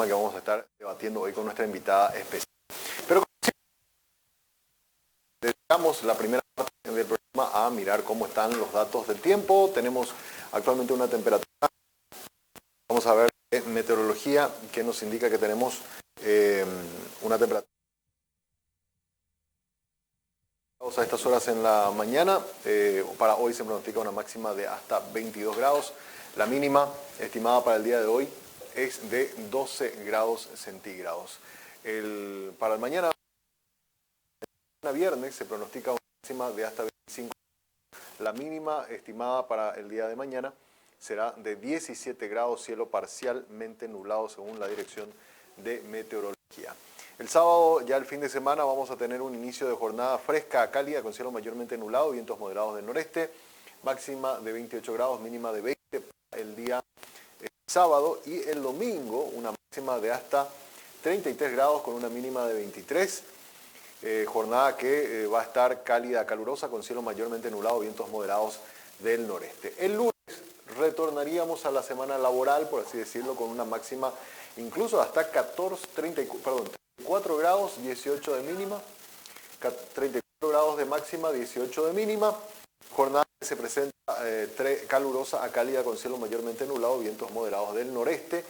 tema que vamos a estar debatiendo hoy con nuestra invitada especial. Pero dedicamos la primera parte del programa a mirar cómo están los datos del tiempo. Tenemos actualmente una temperatura. Vamos a ver meteorología que nos indica que tenemos una temperatura a estas horas en la mañana. Para hoy se pronostica una máxima de hasta 22 grados. La mínima estimada para el día de hoy es de 12 grados centígrados. Para el mañana viernes se pronostica una máxima de hasta 25 grados. La mínima estimada para el día de mañana será de 17 grados, cielo parcialmente nublado según la Dirección de Meteorología. El sábado, ya el fin de semana, vamos a tener un inicio de jornada fresca a cálida con cielo mayormente nublado, vientos moderados del noreste, máxima de 28 grados, mínima de 20 para el día sábado, y el domingo una máxima de hasta 33 grados con una mínima de 23. Jornada que va a estar cálida, calurosa, con cielo mayormente nublado, vientos moderados del noreste. El lunes retornaríamos a la semana laboral, por así decirlo, con una máxima incluso hasta 34 grados, 18 de mínima, 34 grados de máxima, 18 de mínima. Jornada que se presenta calurosa a cálida con cielo mayormente nublado, vientos moderados del noreste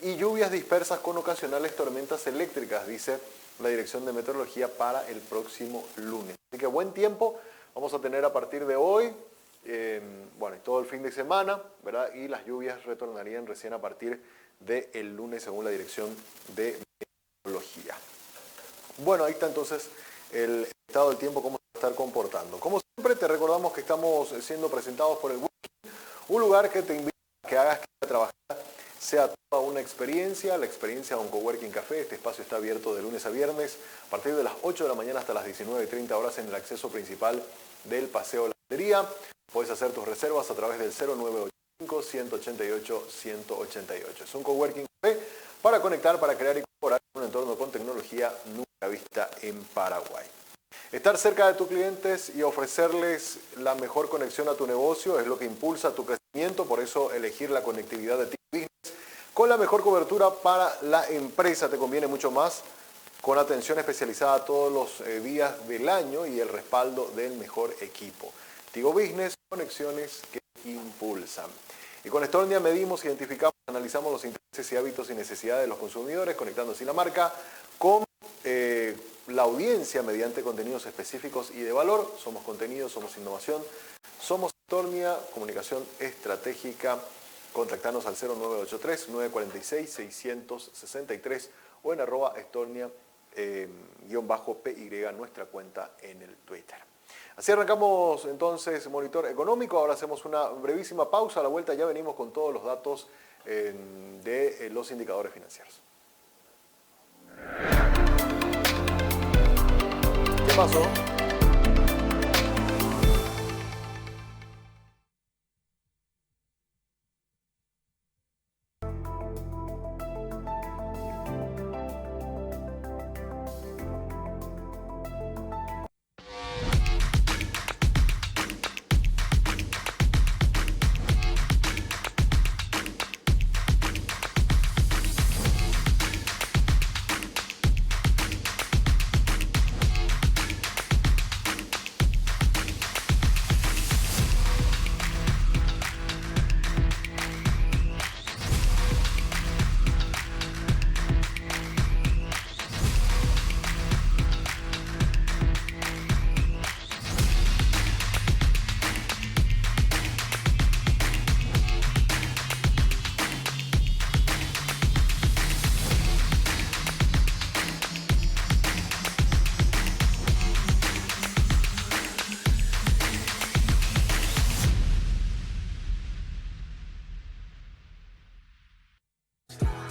y lluvias dispersas con ocasionales tormentas eléctricas, dice la Dirección de Meteorología para el próximo lunes. Así que buen tiempo vamos a tener a partir de hoy, y todo el fin de semana, ¿verdad? Y las lluvias retornarían recién a partir del lunes según la Dirección de Meteorología. Bueno, ahí está entonces el estado del tiempo, cómo se va a estar comportando. Como siempre, te recordamos que estamos siendo presentados por el Working, un lugar que te invita a que hagas que trabajar sea toda una experiencia, la experiencia de un Coworking Café. Este espacio está abierto de lunes a viernes, a partir de las 8 de la mañana hasta las 19:30 horas en el acceso principal del Paseo La Bandería. Puedes hacer tus reservas a través del 0985-188-188. Es un Coworking Café para conectar, para crear y incorporar un entorno con tecnología nunca vista en Paraguay. Estar cerca de tus clientes y ofrecerles la mejor conexión a tu negocio es lo que impulsa tu crecimiento, por eso elegir la conectividad de Tigo Business con la mejor cobertura para la empresa te conviene mucho más, con atención especializada todos los días del año y el respaldo del mejor equipo. Tigo Business, conexiones que impulsan. Y con Stornia medimos, identificamos, analizamos los intereses y hábitos y necesidades de los consumidores, conectando así la marca con la audiencia mediante contenidos específicos y de valor. Somos contenido, somos innovación, somos Stornia, comunicación estratégica. Contactanos al 0983-946-663 o en @Stornia_PY, nuestra cuenta en el Twitter. Así arrancamos entonces Monitor Económico. Ahora hacemos una brevísima pausa. A la vuelta ya venimos con todos los datos de los indicadores financieros. ¿Qué pasó?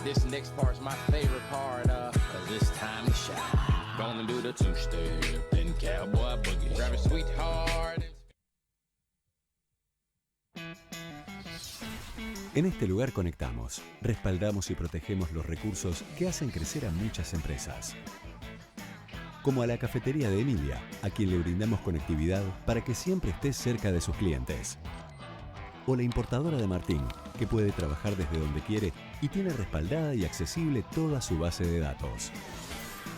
This next part's my favorite part, cause it's time to shine. Gonna do the two-step and cowboy boogie. Grab a sweetheart. En este lugar conectamos, respaldamos y protegemos los recursos que hacen crecer a muchas empresas. Como a la cafetería de Emilia, a quien le brindamos conectividad para que siempre esté cerca de sus clientes. o la importadora de Martín, que puede trabajar desde donde quiere y tiene respaldada y accesible toda su base de datos.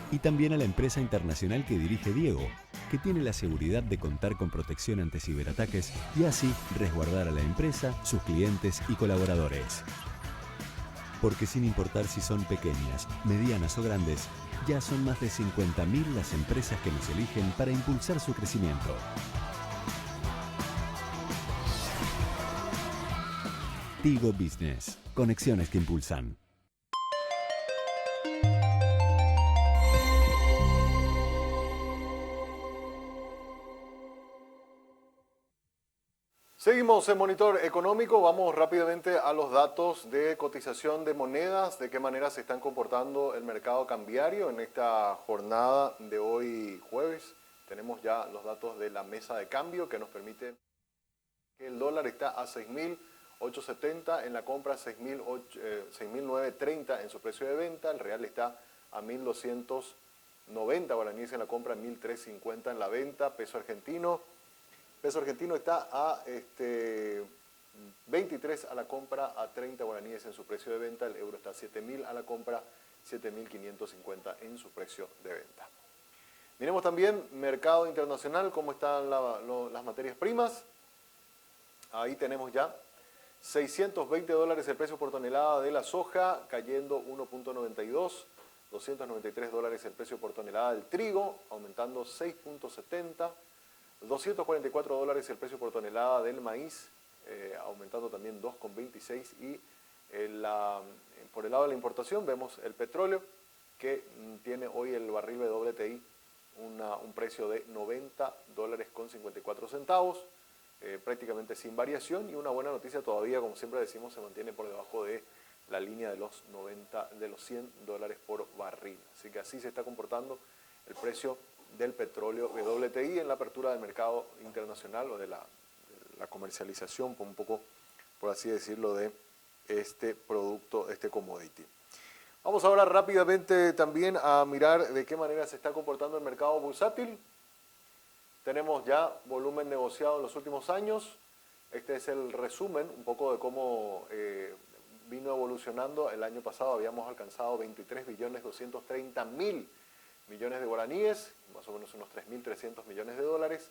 Y también a la empresa internacional que dirige Diego, que tiene la seguridad de contar con protección ante ciberataques y así resguardar a la empresa, sus clientes y colaboradores. Porque sin importar si son pequeñas, medianas o grandes, ya son más de 50.000 las empresas que nos eligen para impulsar su crecimiento. Tigo Business. Conexiones que impulsan. Seguimos en Monitor Económico, vamos rápidamente a los datos de cotización de monedas, de qué manera se están comportando el mercado cambiario en esta jornada de hoy jueves. Tenemos ya los datos de la mesa de cambio que nos permite que el dólar está a 6.870 en la compra, 6.930 en su precio de venta, el real está a 1.290 guaraníes en la compra, 1.350 en la venta, peso argentino está a 23 a la compra, a 30 guaraníes en su precio de venta. El euro está a 7.000 a la compra, 7.550 en su precio de venta. Miremos también mercado internacional, cómo están las materias primas. Ahí tenemos ya $620 el precio por tonelada de la soja, cayendo 1.92. $293 el precio por tonelada del trigo, aumentando 6.70. $244 el precio por tonelada del maíz, aumentando también 2,26. Y por el lado de la importación vemos el petróleo, que tiene hoy el barril WTI un precio de $90.54, prácticamente sin variación. Y una buena noticia todavía, como siempre decimos, se mantiene por debajo de la línea de los $100 por barril. Así que así se está comportando el precio del petróleo WTI en la apertura del mercado internacional, o de la comercialización, un poco por así decirlo, de este producto, este commodity. Vamos ahora rápidamente también a mirar de qué manera se está comportando el mercado bursátil. Tenemos ya volumen negociado en los últimos años. Este es el resumen un poco de cómo vino evolucionando. El año pasado habíamos alcanzado 23.230.000 millones de guaraníes, más o menos unos 3.300 millones de dólares.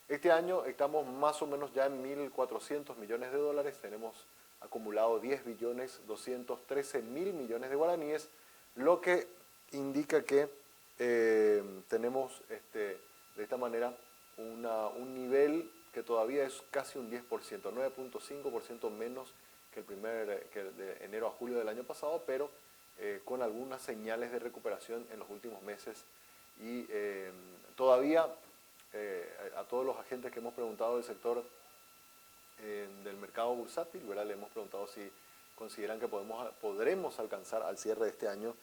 Este año estamos más o menos ya en 1.400 millones de dólares. Tenemos acumulado 10.213.000 millones de guaraníes, lo que indica que tenemos de esta manera un nivel que todavía es casi un 10%, 9.5% menos que el de enero a julio del año pasado, pero con algunas señales de recuperación en los últimos meses. Y todavía a todos los agentes que hemos preguntado del sector del mercado bursátil, ¿verdad?, le hemos preguntado si consideran que podremos alcanzar al cierre de este año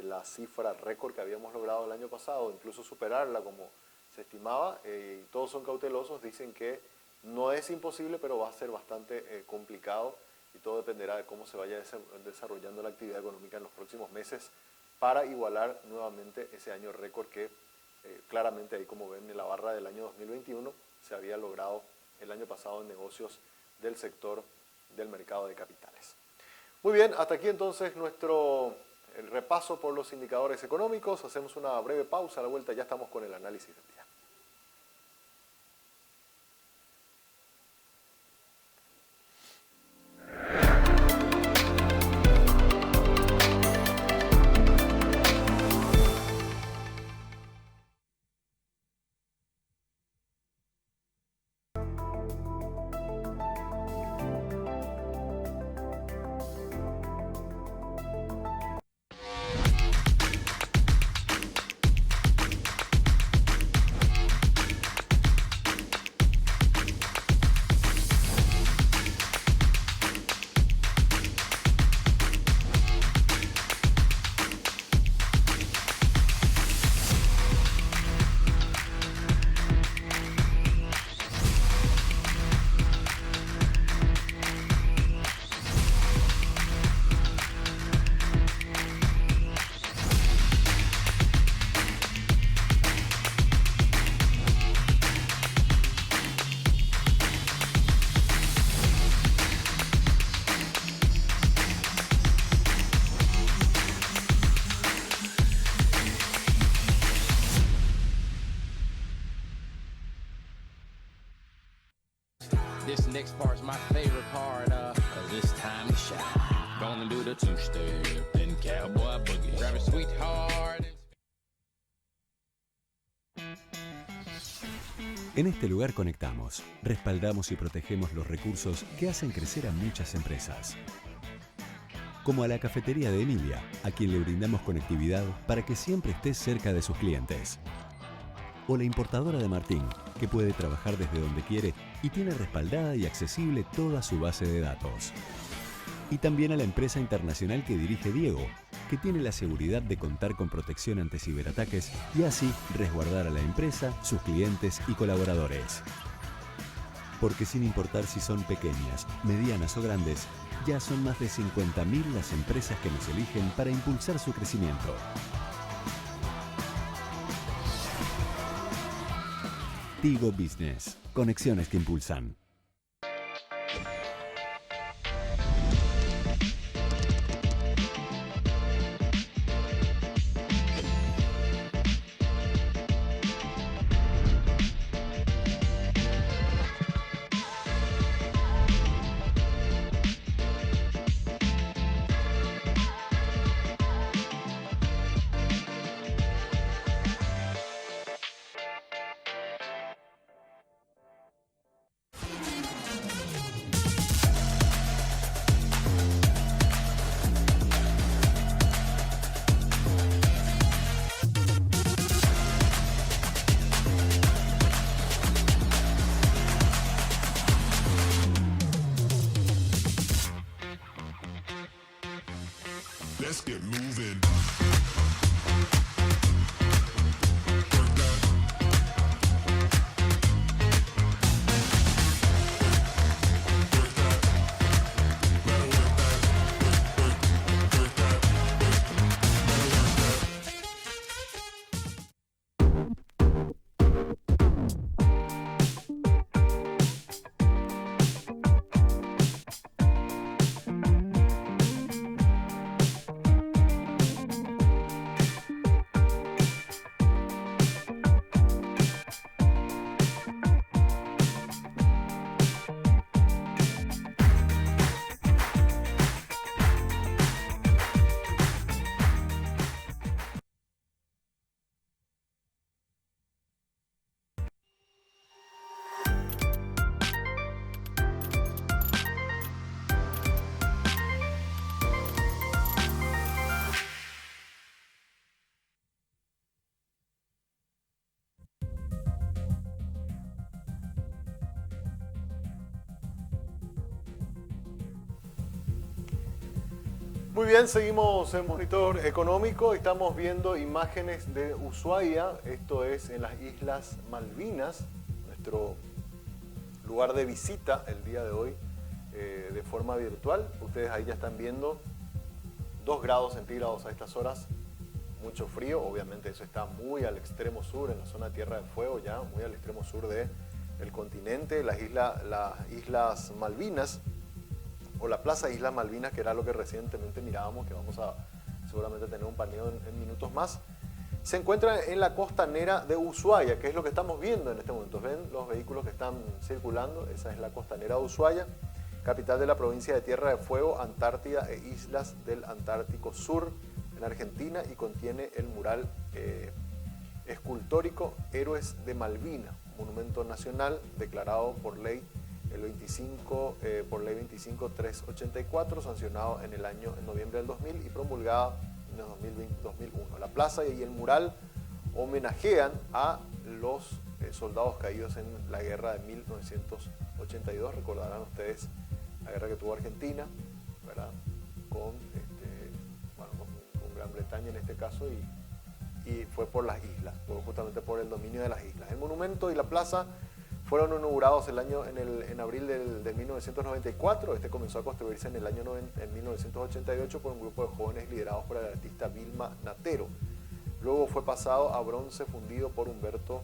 la cifra récord que habíamos logrado el año pasado, incluso superarla como se estimaba. Y todos son cautelosos, dicen que no es imposible, pero va a ser bastante complicado. Y todo dependerá de cómo se vaya desarrollando la actividad económica en los próximos meses para igualar nuevamente ese año récord que claramente ahí, como ven en la barra del año 2021, se había logrado el año pasado en negocios del sector del mercado de capitales. Muy bien, hasta aquí entonces el repaso por los indicadores económicos. Hacemos una breve pausa, a la vuelta ya estamos con el análisis del día. This next part's my favorite part, cause it's time to shine. Gonna do the two-step, then cowboy boogie. Grab a sweetheart. En este lugar conectamos, respaldamos y protegemos los recursos que hacen crecer a muchas empresas. Como a la cafetería de Emilia, a quien le brindamos conectividad para que siempre esté cerca de sus clientes. O la importadora de Martín, que puede trabajar desde donde quiere y tiene respaldada y accesible toda su base de datos. Y también a la empresa internacional que dirige Diego, que tiene la seguridad de contar con protección ante ciberataques y así resguardar a la empresa, sus clientes y colaboradores. Porque sin importar si son pequeñas, medianas o grandes, ya son más de 50.000 las empresas que nos eligen para impulsar su crecimiento. Tigo Business. Conexiones que impulsan. Let's get moving. Muy bien, seguimos en Monitor Económico. Estamos viendo imágenes de Ushuaia. Esto es en las Islas Malvinas, nuestro lugar de visita el día de hoy de forma virtual. Ustedes ahí ya están viendo 2 grados centígrados a estas horas. Mucho frío, obviamente eso está muy al extremo sur, en la zona de Tierra del Fuego, ya muy al extremo sur del continente. Las Islas Malvinas, o la Plaza Islas Malvinas, que era lo que recientemente mirábamos, que vamos a seguramente tener un paneo en minutos más, se encuentra en la costanera de Ushuaia, que es lo que estamos viendo en este momento. ¿Ven los vehículos que están circulando? Esa es la costanera de Ushuaia, capital de la provincia de Tierra del Fuego, Antártida e Islas del Antártico Sur, en Argentina, y contiene el mural escultórico Héroes de Malvinas, monumento nacional declarado por ley por ley 25.384, sancionado en noviembre del 2000 y promulgada en el 2001. La plaza y el mural homenajean a los soldados caídos en la guerra de 1982. Recordarán ustedes la guerra que tuvo Argentina, ¿verdad? Con Gran Bretaña en este caso, y fue por las islas, justamente por el dominio de las islas. El monumento y la plaza fueron inaugurados en abril del 1994. Este comenzó a construirse en 1988 por un grupo de jóvenes liderados por el artista Vilma Natero. Luego fue pasado a bronce fundido por Humberto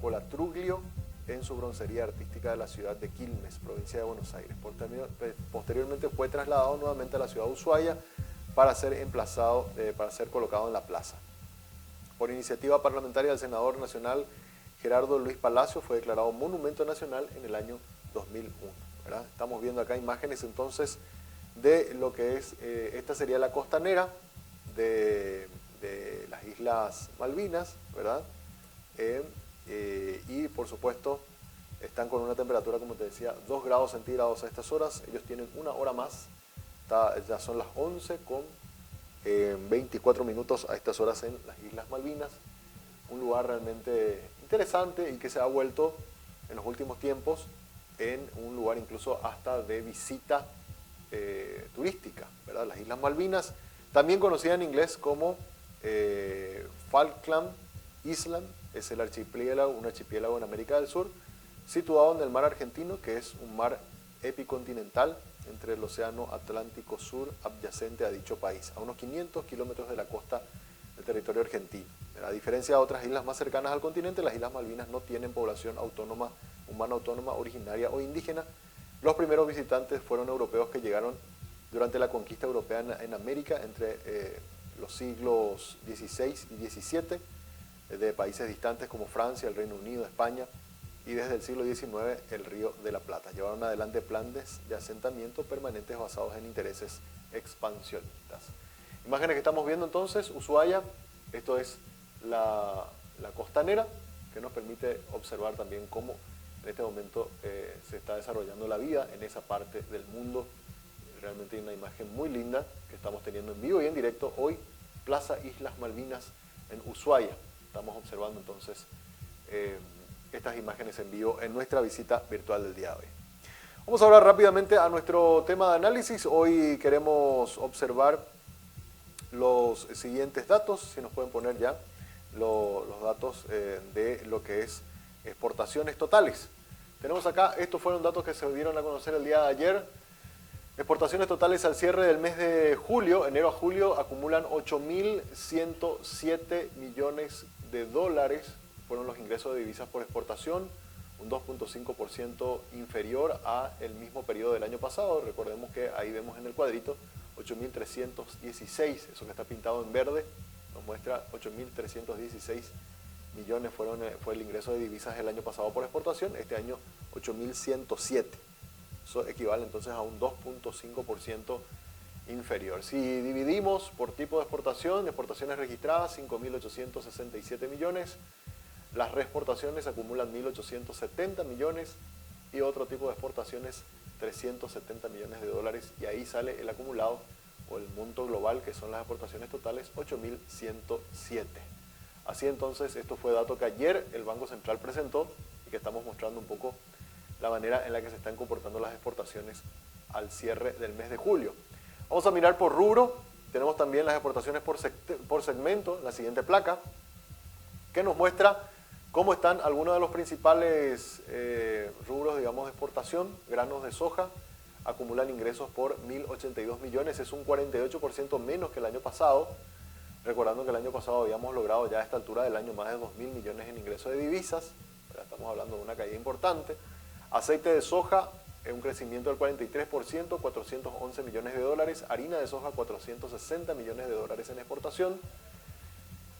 Colatruglio en su broncería artística de la ciudad de Quilmes, provincia de Buenos Aires. Posteriormente fue trasladado nuevamente a la ciudad de Ushuaia para ser colocado en la plaza. Por iniciativa parlamentaria del senador nacional Gerardo Luis Palacio, fue declarado Monumento Nacional en el año 2001. ¿Verdad? Estamos viendo acá imágenes entonces de lo que es, esta sería la costanera de las Islas Malvinas, ¿verdad? Y por supuesto están con una temperatura, como te decía, 2 grados centígrados a estas horas. Ellos tienen una hora más, ya son las 11 con 24 minutos a estas horas en las Islas Malvinas. Un lugar realmente interesante y que se ha vuelto en los últimos tiempos en un lugar incluso hasta de visita turística, ¿verdad? Las Islas Malvinas, también conocida en inglés como Falkland Island, es el archipiélago, un archipiélago en América del Sur, situado en el mar Argentino, que es un mar epicontinental entre el Océano Atlántico Sur adyacente a dicho país, a unos 500 kilómetros de la costa del territorio argentino. A diferencia de otras islas más cercanas al continente, las Islas Malvinas no tienen población autónoma, humana autónoma, originaria o indígena. Los primeros visitantes fueron europeos que llegaron durante la conquista europea en América entre los siglos XVI y XVII, de países distantes como Francia, el Reino Unido, España, y desde el siglo XIX el Río de la Plata. Llevaron adelante planes de asentamiento permanentes basados en intereses expansionistas. Imágenes que estamos viendo entonces, Ushuaia, esto es la costanera, que nos permite observar también cómo en este momento se está desarrollando la vida en esa parte del mundo. Realmente hay una imagen muy linda que estamos teniendo en vivo y en directo hoy, Plaza Islas Malvinas en Ushuaia. Estamos observando entonces estas imágenes en vivo en nuestra visita virtual del día de hoy. Vamos a hablar rápidamente a nuestro tema de análisis. Hoy queremos observar los siguientes datos, si nos pueden poner ya los datos de lo que es exportaciones totales. Tenemos acá, estos fueron datos que se dieron a conocer el día de ayer. Exportaciones totales al cierre del mes de julio, enero a julio, acumulan 8.107 millones de dólares. Fueron los ingresos de divisas por exportación, un 2.5% inferior a el mismo periodo del año pasado. Recordemos que ahí vemos en el cuadrito 8.316, eso que está pintado en verde, nos muestra 8.316 millones fue el ingreso de divisas el año pasado por exportación, este año 8.107. Eso equivale entonces a un 2.5% inferior. Si dividimos por tipo de exportación, exportaciones registradas 5.867 millones, las reexportaciones acumulan 1.870 millones y otro tipo de exportaciones 370 millones de dólares, y ahí sale el acumulado o el monto global, que son las exportaciones totales, 8.107. Así entonces, esto fue dato que ayer el Banco Central presentó y que estamos mostrando un poco la manera en la que se están comportando las exportaciones al cierre del mes de julio. Vamos a mirar por rubro. Tenemos también las exportaciones por segmento en la siguiente placa, que nos muestra cómo están algunos de los principales rubros, digamos, de exportación. Granos de soja acumulan ingresos por 1.082 millones, es un 48% menos que el año pasado. Recordando que el año pasado habíamos logrado ya a esta altura del año más de 2.000 millones en ingresos de divisas. Ya estamos hablando de una caída importante. Aceite de soja, un crecimiento del 43%, 411 millones de dólares. Harina de soja, 460 millones de dólares en exportación.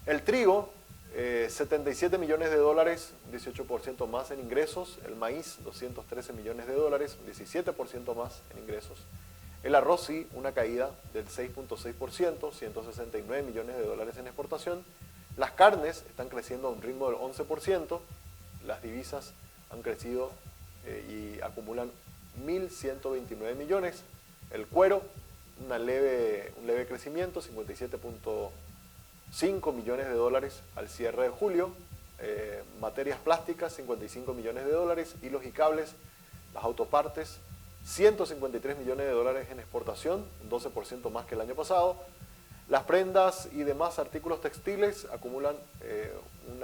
El trigo, 77 millones de dólares, 18% más en ingresos. El maíz, 213 millones de dólares, 17% más en ingresos. El arroz, sí, una caída del 6.6%, 169 millones de dólares en exportación. Las carnes están creciendo a un ritmo del 11%. Las divisas han crecido y acumulan 1.129 millones. El cuero, un leve crecimiento, 57.5 millones de dólares al cierre de julio. Materias plásticas, 55 millones de dólares. Hilos y cables, las autopartes, 153 millones de dólares en exportación, un 12% más que el año pasado. Las prendas y demás artículos textiles acumulan un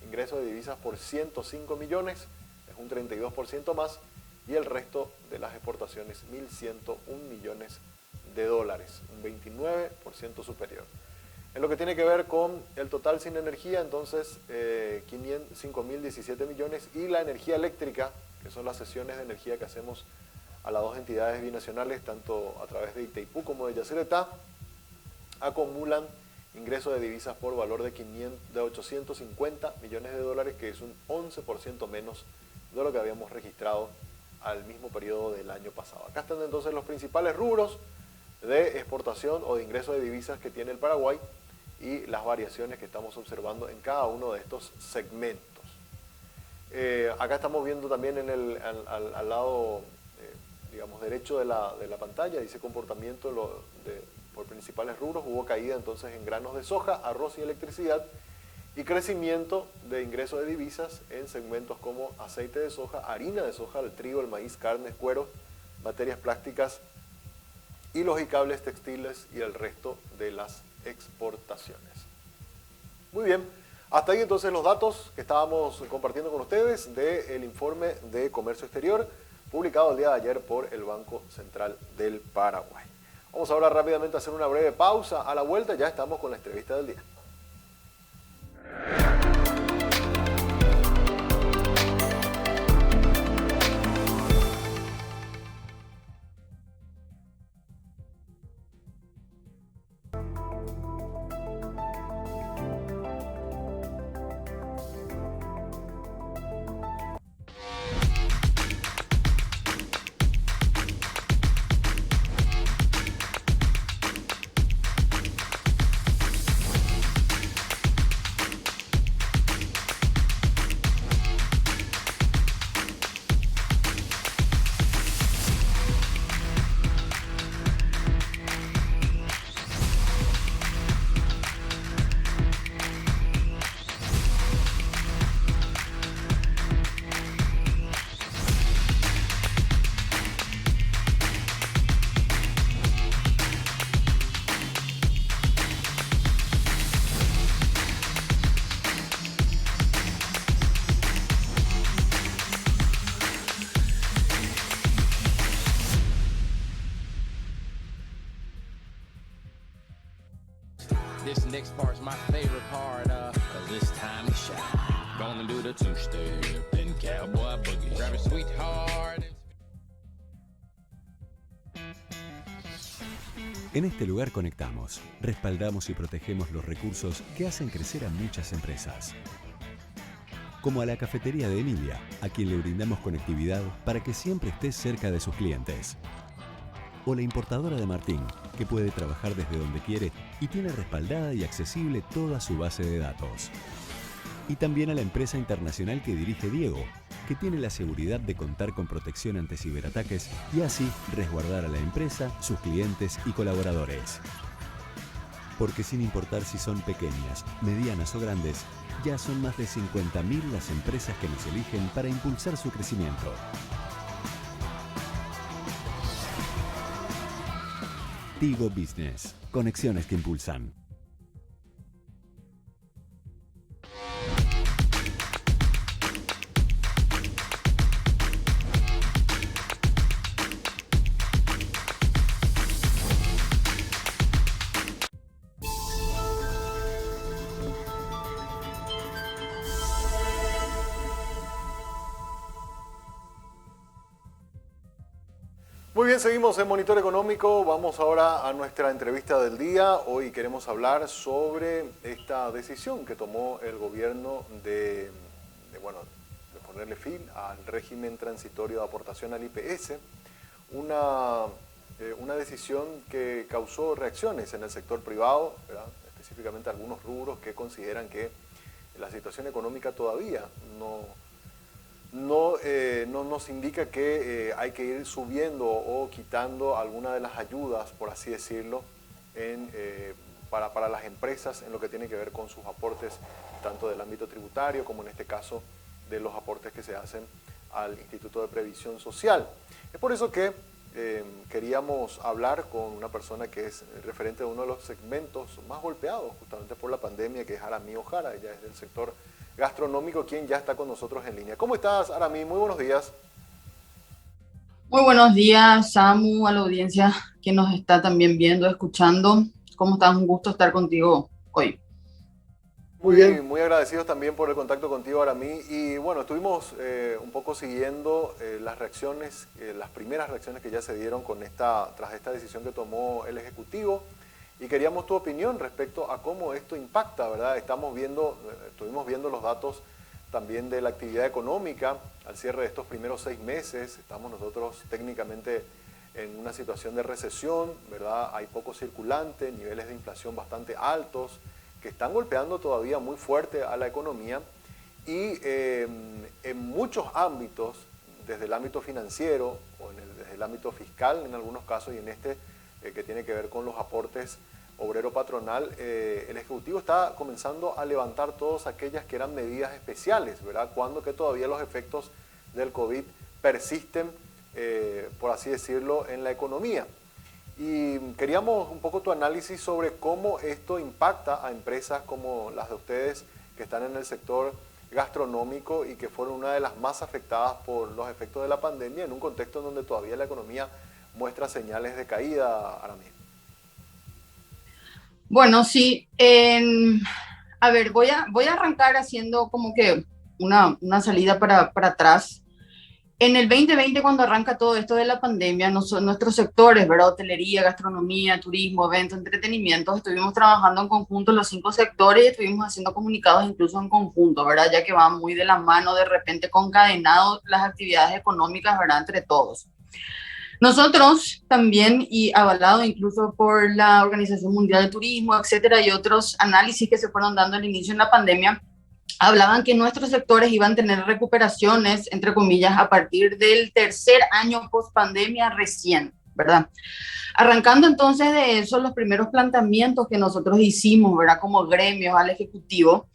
ingreso de divisas por 105 millones, es un 32% más, y el resto de las exportaciones 1.101 millones de dólares, un 29% superior. En lo que tiene que ver con el total sin energía, entonces 5.017 millones, y la energía eléctrica, que son las sesiones de energía que hacemos a las dos entidades binacionales, tanto a través de Itaipú como de Yacyretá, acumulan ingresos de divisas por valor de 850 millones de dólares, que es un 11% menos de lo que habíamos registrado al mismo periodo del año pasado. Acá están entonces los principales rubros de exportación o de ingreso de divisas que tiene el Paraguay y las variaciones que estamos observando en cada uno de estos segmentos. Acá estamos viendo también en al lado, digamos, derecho de la pantalla, dice comportamiento por principales rubros. Hubo caída entonces en granos de soja, arroz y electricidad, y crecimiento de ingresos de divisas en segmentos como aceite de soja, harina de soja, el trigo, el maíz, carnes, cuero, materias plásticas, hilos y cables textiles y el resto de las exportaciones. Muy bien, hasta ahí entonces los datos que estábamos compartiendo con ustedes del informe de comercio exterior publicado el día de ayer por el Banco Central del Paraguay. Vamos ahora rápidamente a hacer una breve pausa. A la vuelta ya estamos con la entrevista del día. This next part's my favorite part, cause it's time to shine. Gonna do the two-step and cowboy boogie. Grab a sweetheart. En este lugar conectamos, respaldamos y protegemos los recursos que hacen crecer a muchas empresas. Como a la cafetería de Emilia, a quien le brindamos conectividad para que siempre esté cerca de sus clientes. O la importadora de Martín, que puede trabajar desde donde quiere y tiene respaldada y accesible toda su base de datos. Y también a la empresa internacional que dirige Diego, que tiene la seguridad de contar con protección ante ciberataques y así resguardar a la empresa, sus clientes y colaboradores. Porque sin importar si son pequeñas, medianas o grandes, ya son más de 50.000 las empresas que nos eligen para impulsar su crecimiento. Tigo Business. Conexiones que impulsan. Muy bien, seguimos en Monitor Económico. Vamos ahora a nuestra entrevista del día. Hoy queremos hablar sobre esta decisión que tomó el gobierno de ponerle fin al régimen transitorio de aportación al IPS. Una decisión que causó reacciones en el sector privado, ¿verdad? Específicamente algunos rubros que consideran que la situación económica todavía no nos indica que hay que ir subiendo o quitando alguna de las ayudas, por así decirlo, para las empresas en lo que tiene que ver con sus aportes, tanto del ámbito tributario como en este caso de los aportes que se hacen al Instituto de Previsión Social. Es por eso que queríamos hablar con una persona que es referente de uno de los segmentos más golpeados justamente por la pandemia, que es Aramí Ojara. Ella es del sector gastronómico, quien ya está con nosotros en línea. ¿Cómo estás, Aramí? Muy buenos días. Muy buenos días, Samu, a la audiencia que nos está también viendo, escuchando. ¿Cómo estás? Un gusto estar contigo hoy. Muy bien, muy agradecidos también por el contacto contigo, Aramí. Y bueno, estuvimos un poco siguiendo las reacciones, las primeras reacciones que ya se dieron tras esta decisión que tomó el Ejecutivo. Y queríamos tu opinión respecto a cómo esto impacta, ¿verdad? Estuvimos viendo los datos también de la actividad económica al cierre de estos primeros 6 meses. Estamos nosotros técnicamente en una situación de recesión, ¿verdad? Hay poco circulante, niveles de inflación bastante altos que están golpeando todavía muy fuerte a la economía y en muchos ámbitos, desde el ámbito financiero o desde el ámbito fiscal en algunos casos y en este que tiene que ver con los aportes obrero-patronal, el Ejecutivo está comenzando a levantar todas aquellas que eran medidas especiales, ¿verdad? Cuando que todavía los efectos del COVID persisten, por así decirlo, en la economía. Y queríamos un poco tu análisis sobre cómo esto impacta a empresas como las de ustedes que están en el sector gastronómico y que fueron una de las más afectadas por los efectos de la pandemia en un contexto en donde todavía la economía muestra señales de caída, Aramí. Bueno, sí. A ver, voy a arrancar haciendo como que una salida para atrás. En el 2020, cuando arranca todo esto de la pandemia, nuestros sectores, ¿verdad? Hotelería, gastronomía, turismo, eventos, entretenimiento, estuvimos trabajando en conjunto los 5 sectores y estuvimos haciendo comunicados incluso en conjunto, ¿verdad? Ya que van muy de la mano, de repente concadenados las actividades económicas, ¿verdad? Entre todos. Nosotros también, y avalado incluso por la Organización Mundial de Turismo, etcétera, y otros análisis que se fueron dando al inicio de la pandemia, hablaban que nuestros sectores iban a tener recuperaciones, entre comillas, a partir del tercer año post pandemia recién, ¿verdad? Arrancando entonces de eso, los primeros planteamientos que nosotros hicimos, ¿verdad? Como gremios al Ejecutivo,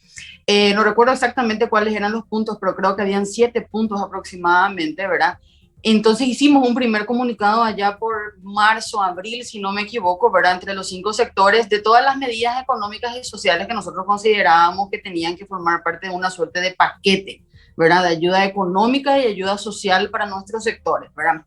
no recuerdo exactamente cuáles eran los puntos, pero creo que habían 7 puntos aproximadamente, ¿verdad? Entonces hicimos un primer comunicado allá por marzo, abril, si no me equivoco, ¿verdad? Entre los 5 sectores de todas las medidas económicas y sociales que nosotros considerábamos que tenían que formar parte de una suerte de paquete, ¿verdad? De ayuda económica y ayuda social para nuestros sectores, ¿verdad?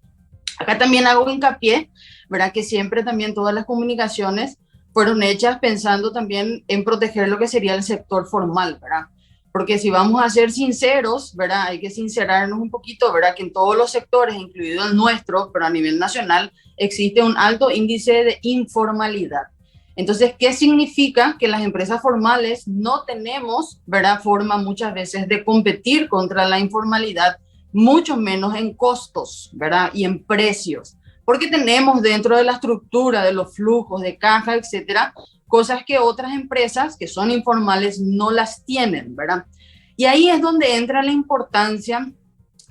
Acá también hago hincapié, ¿verdad? Que siempre también todas las comunicaciones fueron hechas pensando también en proteger lo que sería el sector formal, ¿verdad? Porque si vamos a ser sinceros, ¿verdad? Hay que sincerarnos un poquito, ¿verdad? Que en todos los sectores, incluido el nuestro, pero a nivel nacional, existe un alto índice de informalidad. Entonces, ¿qué significa? Que las empresas formales no tenemos, ¿verdad? Forma muchas veces de competir contra la informalidad, mucho menos en costos, ¿verdad? Y en precios. Porque tenemos dentro de la estructura de los flujos de caja, etcétera, cosas que otras empresas que son informales no las tienen, ¿verdad? Y ahí es donde entra la importancia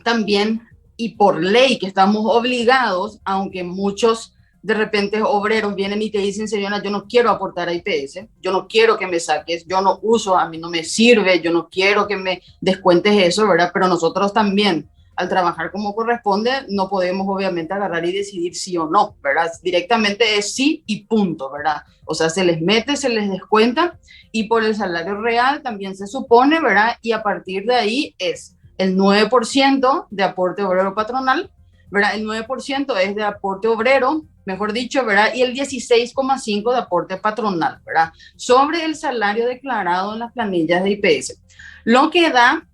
también, y por ley que estamos obligados, aunque muchos de repente obreros vienen y te dicen, señora, yo no quiero aportar a IPS, yo no quiero que me saques, yo no uso, a mí no me sirve, yo no quiero que me descuentes eso, ¿verdad? Pero nosotros también, al trabajar como corresponde, no podemos obviamente agarrar y decidir sí o no, ¿verdad? Directamente es sí y punto, ¿verdad? O sea, se les mete, se les descuenta y por el salario real también se supone, ¿verdad? Y a partir de ahí es el 9% de aporte obrero patronal, ¿verdad? El 9% es de aporte obrero, mejor dicho, ¿verdad? Y el 16,5% de aporte patronal, ¿verdad? Sobre el salario declarado en las planillas de IPS. Lo que da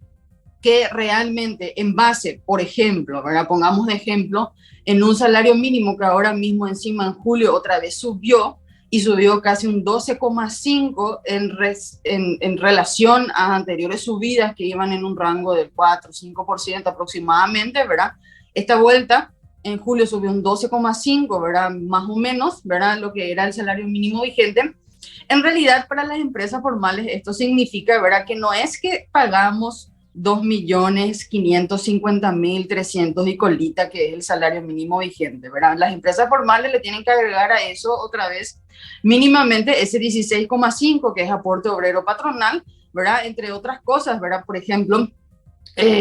que realmente en base, por ejemplo, ¿verdad? Pongamos de ejemplo, en un salario mínimo que ahora mismo encima en julio otra vez subió y subió casi un 12,5 en relación a anteriores subidas que iban en un rango del 4-5% aproximadamente, ¿verdad? Esta vuelta en julio subió un 12,5, ¿verdad? Más o menos, ¿verdad? Lo que era el salario mínimo vigente. En realidad, para las empresas formales esto significa, ¿verdad? Que no es que pagamos 2.550.300 y colita, que es el salario mínimo vigente, ¿verdad? Las empresas formales le tienen que agregar a eso otra vez mínimamente ese 16,5 que es aporte obrero patronal, ¿verdad? Entre otras cosas, ¿verdad? Por ejemplo,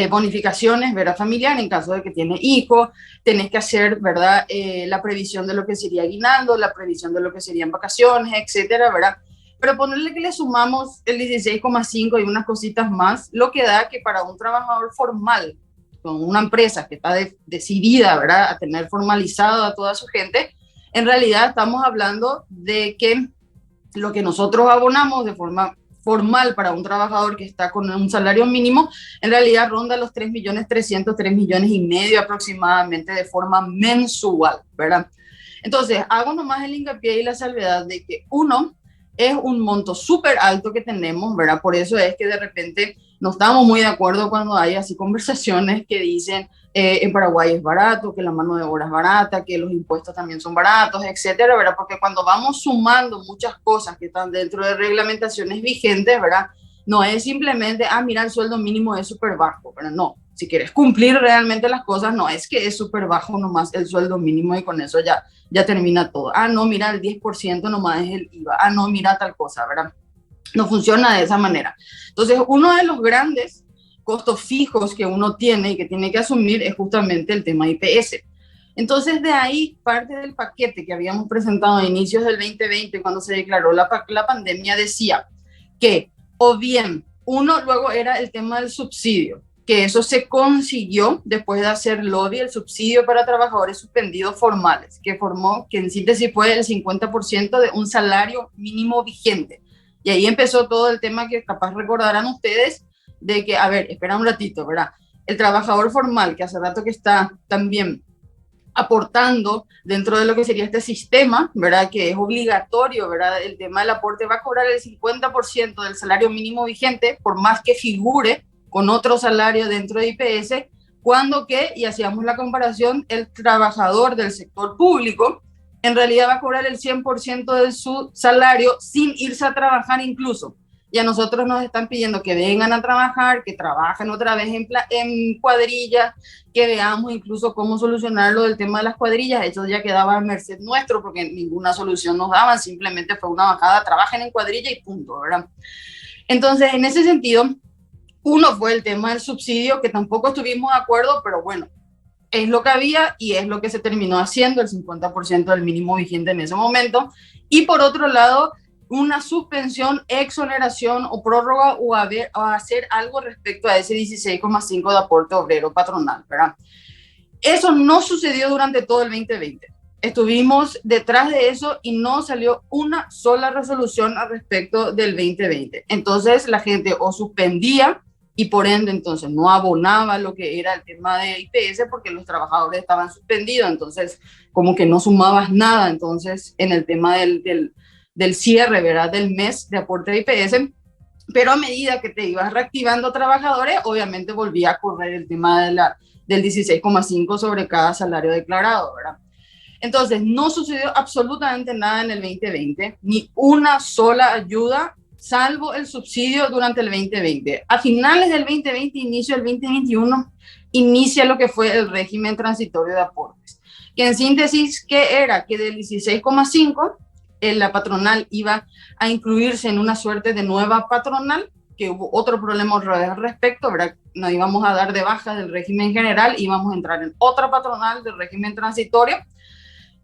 bonificaciones, ¿verdad? Familiar, en caso de que tiene hijo, tenés que hacer, ¿verdad? La previsión de lo que sería aguinaldo, la previsión de lo que serían vacaciones, etcétera, ¿verdad? Pero ponerle que le sumamos el 16,5 y unas cositas más, lo que da que para un trabajador formal, con una empresa que está decidida, ¿verdad?, a tener formalizado a toda su gente, en realidad estamos hablando de que lo que nosotros abonamos de forma formal para un trabajador que está con un salario mínimo, en realidad ronda los 3.300.000, 3,5 millones aproximadamente de forma mensual, ¿verdad? Entonces, hago nomás el hincapié y la salvedad de que uno, es un monto súper alto que tenemos, ¿verdad? Por eso es que de repente no estamos muy de acuerdo cuando hay así conversaciones que dicen en Paraguay es barato, que la mano de obra es barata, que los impuestos también son baratos, etcétera, ¿verdad? Porque cuando vamos sumando muchas cosas que están dentro de reglamentaciones vigentes, ¿verdad? No es simplemente, mira, el sueldo mínimo es súper bajo, ¿verdad? No, si quieres cumplir realmente las cosas, no es que es súper bajo nomás el sueldo mínimo y con eso ya termina todo. No, mira, el 10% nomás es el IVA. No, mira tal cosa, ¿verdad? No funciona de esa manera. Entonces, uno de los grandes costos fijos que uno tiene y que tiene que asumir es justamente el tema IPS. Entonces, de ahí, parte del paquete que habíamos presentado a inicios del 2020, cuando se declaró la pandemia, decía que, o bien, uno luego era el tema del subsidio, que eso se consiguió después de hacer lobby, el subsidio para trabajadores suspendidos formales, que en síntesis fue el 50% de un salario mínimo vigente. Y ahí empezó todo el tema que capaz recordarán ustedes, de que, a ver, espera un ratito, ¿verdad? El trabajador formal, que hace rato que está también aportando dentro de lo que sería este sistema, ¿verdad? Que es obligatorio, ¿verdad? El tema del aporte va a cobrar el 50% del salario mínimo vigente, por más que figure con otro salario dentro de IPS, cuando que, y hacíamos la comparación, el trabajador del sector público en realidad va a cobrar el 100% de su salario sin irse a trabajar incluso. Y a nosotros nos están pidiendo que vengan a trabajar, que trabajen otra vez en cuadrillas, que veamos incluso cómo solucionar lo del tema de las cuadrillas. Eso ya quedaba a merced nuestro porque ninguna solución nos daban, simplemente fue una bajada, trabajen en cuadrilla y punto, ¿verdad? Entonces, en ese sentido, uno fue el tema del subsidio, que tampoco estuvimos de acuerdo, pero bueno, es lo que había y es lo que se terminó haciendo, el 50% del mínimo vigente en ese momento. Y por otro lado, una suspensión, exoneración o prórroga o hacer algo respecto a ese 16,5 de aporte obrero patronal, ¿verdad? Eso no sucedió durante todo el 2020. Estuvimos detrás de eso y no salió una sola resolución al respecto del 2020. Entonces la gente o suspendía y por ende entonces no abonaba lo que era el tema de IPS porque los trabajadores estaban suspendidos, entonces como que no sumabas nada entonces en el tema del cierre, ¿verdad? Del mes de aporte de IPS, pero a medida que te ibas reactivando trabajadores, obviamente volvía a correr el tema del 16,5 sobre cada salario declarado, ¿verdad? Entonces, no sucedió absolutamente nada en el 2020, ni una sola ayuda, salvo el subsidio durante el 2020. A finales del 2020, inicio del 2021, inicia lo que fue el régimen transitorio de aportes, que en síntesis, ¿qué era? Que del 16,5 la patronal iba a incluirse en una suerte de nueva patronal, que hubo otro problema al respecto, ¿verdad? Nos íbamos a dar de baja del régimen general, íbamos a entrar en otra patronal del régimen transitorio,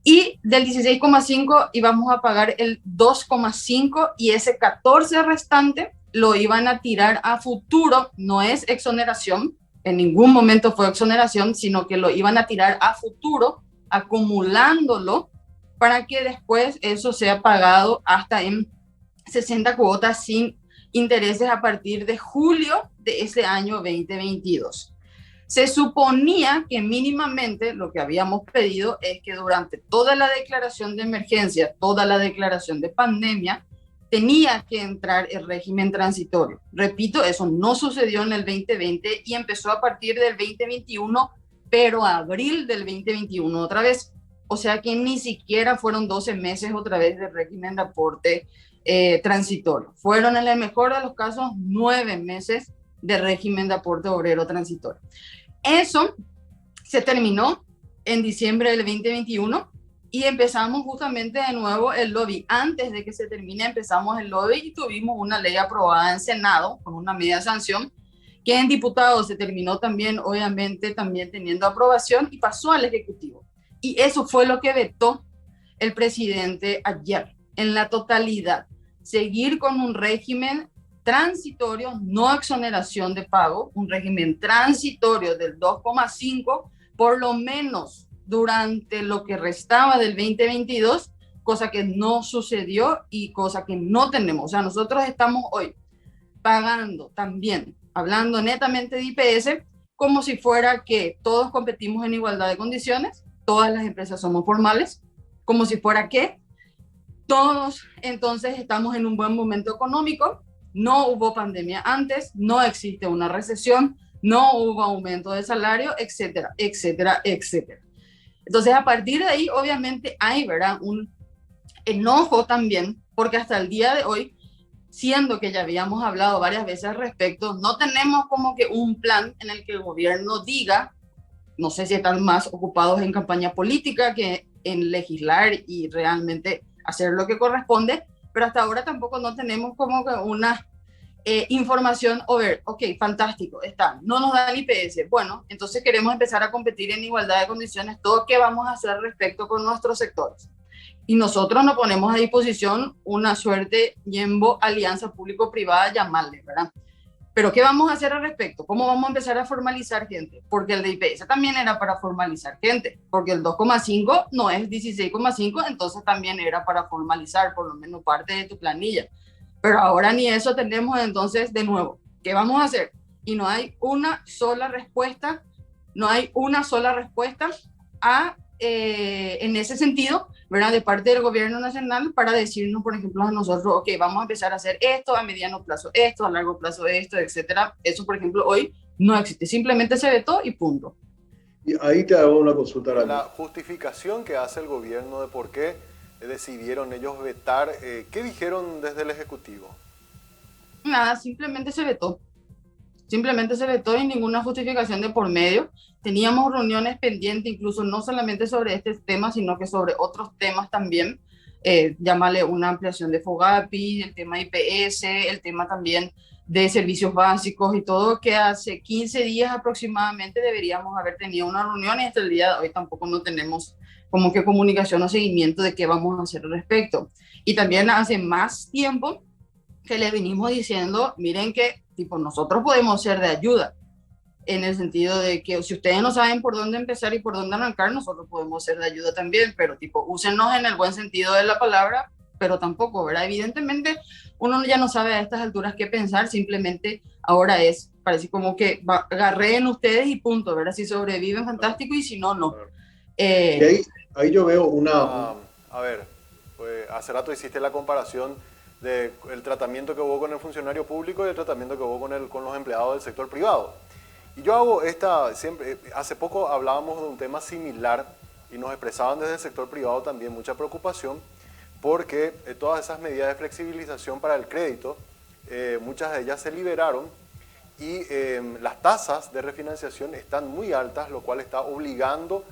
y del 16,5 íbamos a pagar el 2,5 y ese 14 restante lo iban a tirar a futuro, no es exoneración, en ningún momento fue exoneración, sino que lo iban a tirar a futuro, acumulándolo, para que después eso sea pagado hasta en 60 cuotas sin intereses a partir de julio de ese año 2022. Se suponía que mínimamente lo que habíamos pedido es que durante toda la declaración de emergencia, toda la declaración de pandemia, tenía que entrar el régimen transitorio. Repito, eso no sucedió en el 2020 y empezó a partir del 2021, pero abril del 2021 otra vez. O sea que ni siquiera fueron 12 meses otra vez de régimen de aporte transitorio. Fueron en el mejor de los casos 9 meses de régimen de aporte obrero transitorio. Eso se terminó en diciembre del 2021 y empezamos justamente de nuevo el lobby. Antes de que se termine empezamos el lobby y tuvimos una ley aprobada en Senado con una media sanción que en diputados se terminó también, obviamente, también teniendo aprobación y pasó al Ejecutivo. Y eso fue lo que vetó el presidente ayer, en la totalidad. Seguir con un régimen transitorio, no exoneración de pago, un régimen transitorio del 2,5, por lo menos durante lo que restaba del 2022, cosa que no sucedió y cosa que no tenemos. O sea, nosotros estamos hoy pagando también, hablando netamente de IPS, como si fuera que todos competimos en igualdad de condiciones, todas las empresas somos formales, como si fuera que todos entonces estamos en un buen momento económico no hubo pandemia antes, no existe una recesión, no hubo aumento de salario, etcétera, etcétera, etcétera. Entonces, a partir de ahí, obviamente, hay, ¿verdad?, un enojo también, porque hasta el día de hoy, siendo que ya habíamos hablado varias veces al respecto, no tenemos como que un plan en el que el gobierno diga, no sé si están más ocupados en campaña política que en legislar y realmente hacer lo que corresponde, pero hasta ahora tampoco no tenemos como que una información o ver, ok, fantástico, está, no nos dan IPS, bueno, entonces queremos empezar a competir en igualdad de condiciones, todo qué vamos a hacer respecto con nuestros sectores. Y nosotros nos ponemos a disposición una suerte, yembo, alianza público-privada, llamarle, ¿verdad? Pero ¿qué vamos a hacer al respecto? ¿Cómo vamos a empezar a formalizar gente? Porque el de IPS también era para formalizar gente, porque el 2,5 no es 16,5, entonces también era para formalizar por lo menos parte de tu planilla. Pero ahora ni eso tenemos, entonces, de nuevo, ¿qué vamos a hacer? Y no hay una sola respuesta, en ese sentido, ¿verdad?, de parte del gobierno nacional para decirnos, por ejemplo, a nosotros, ok, vamos a empezar a hacer esto a mediano plazo, esto a largo plazo, esto, etcétera. Eso, por ejemplo, hoy no existe, simplemente se vetó y punto. Y ahí te hago una consulta. La justificación que hace el gobierno de por qué decidieron ellos vetar, ¿qué dijeron desde el Ejecutivo? Nada, simplemente se vetó y ninguna justificación de por medio. Teníamos reuniones pendientes, incluso no solamente sobre este tema, sino que sobre otros temas también. Llámale una ampliación de FOGAPI, el tema IPS, el tema también de servicios básicos y todo, que hace 15 días aproximadamente deberíamos haber tenido una reunión y hasta el día de hoy tampoco no tenemos como que comunicación o seguimiento de qué vamos a hacer al respecto. Y también hace más tiempo que les venimos diciendo, miren que tipo, nosotros podemos ser de ayuda, en el sentido de que si ustedes no saben por dónde empezar y por dónde arrancar, nosotros podemos ser de ayuda también, pero tipo, úsenos en el buen sentido de la palabra, pero tampoco, ¿verdad? Evidentemente, uno ya no sabe a estas alturas qué pensar, simplemente ahora parece como que agarreen ustedes y punto, ¿verdad? Si sobreviven, fantástico, y si no, no. Y ahí yo veo A ver, pues hace rato hiciste la comparación del tratamiento que hubo con el funcionario público y el tratamiento que hubo con los empleados del sector privado. Y yo hago hace poco hablábamos de un tema similar y nos expresaban desde el sector privado también mucha preocupación porque todas esas medidas de flexibilización para el crédito, muchas de ellas se liberaron y las tasas de refinanciación están muy altas, lo cual está obligando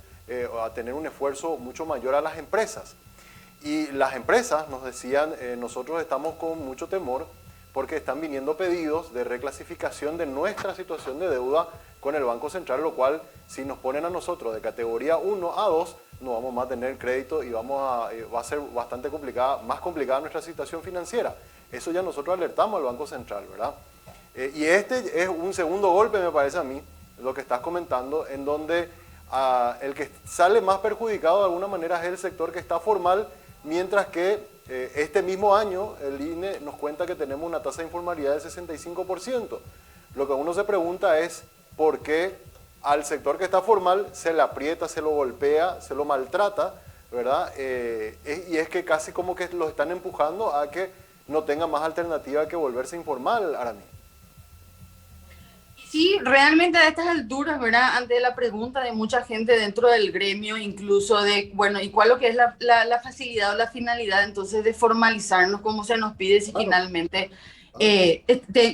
a tener un esfuerzo mucho mayor a las empresas. Y las empresas nos decían, nosotros estamos con mucho temor porque están viniendo pedidos de reclasificación de nuestra situación de deuda con el Banco Central, lo cual si nos ponen a nosotros de categoría 1 a 2, no vamos más a tener crédito y va a ser bastante complicada, más complicada nuestra situación financiera. Eso ya nosotros alertamos al Banco Central, ¿verdad? Y este es un segundo golpe, me parece a mí, lo que estás comentando, en donde el que sale más perjudicado de alguna manera es el sector que está formal, mientras que este mismo año el INE nos cuenta que tenemos una tasa de informalidad del 65%. Lo que uno se pregunta es por qué al sector que está formal se le aprieta, se lo golpea, se lo maltrata, ¿verdad? Y es que casi como que lo están empujando a que no tenga más alternativa que volverse informal, Arami. Sí, realmente a estas alturas, ¿verdad? Ante la pregunta de mucha gente dentro del gremio, incluso de, bueno, ¿y cuál lo que es la facilidad o la finalidad entonces de formalizarnos como se nos pide si finalmente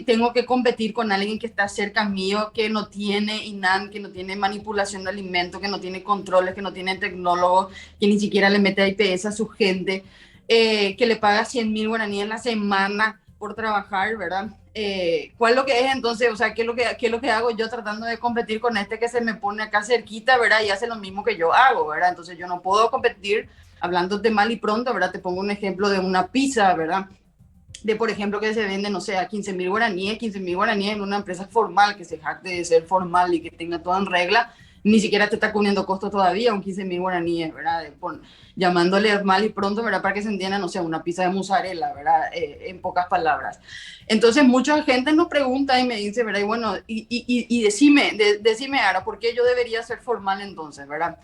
tengo que competir con alguien que está cerca mío, que no tiene INAN, que no tiene manipulación de alimentos, que no tiene controles, que no tiene tecnólogos, que ni siquiera le mete IPS a su gente, que le paga 100,000 guaraníes en la semana por trabajar, ¿verdad? ¿Cuál es lo que es entonces? O sea, ¿qué es lo que hago yo tratando de competir con este que se me pone acá cerquita, ¿verdad? Y hace lo mismo que yo hago, ¿verdad? Entonces yo no puedo competir hablándote mal y pronto, ¿verdad? Te pongo un ejemplo de una pizza, ¿verdad? De, por ejemplo, que se vende, no sé, a 15,000 guaraníes en una empresa formal, que se jacte de ser formal y que tenga todo en regla, ni siquiera te está cubriendo costo todavía, un 15,000 guaraníes, ¿verdad? Llamándole mal y pronto, ¿verdad? Para que se entienda, no sé, una pizza de mozzarella, ¿verdad? En pocas palabras. Entonces, mucha gente nos pregunta y me dice, ¿verdad? Y bueno, decime, Ara, ¿por qué yo debería ser formal entonces, ¿verdad?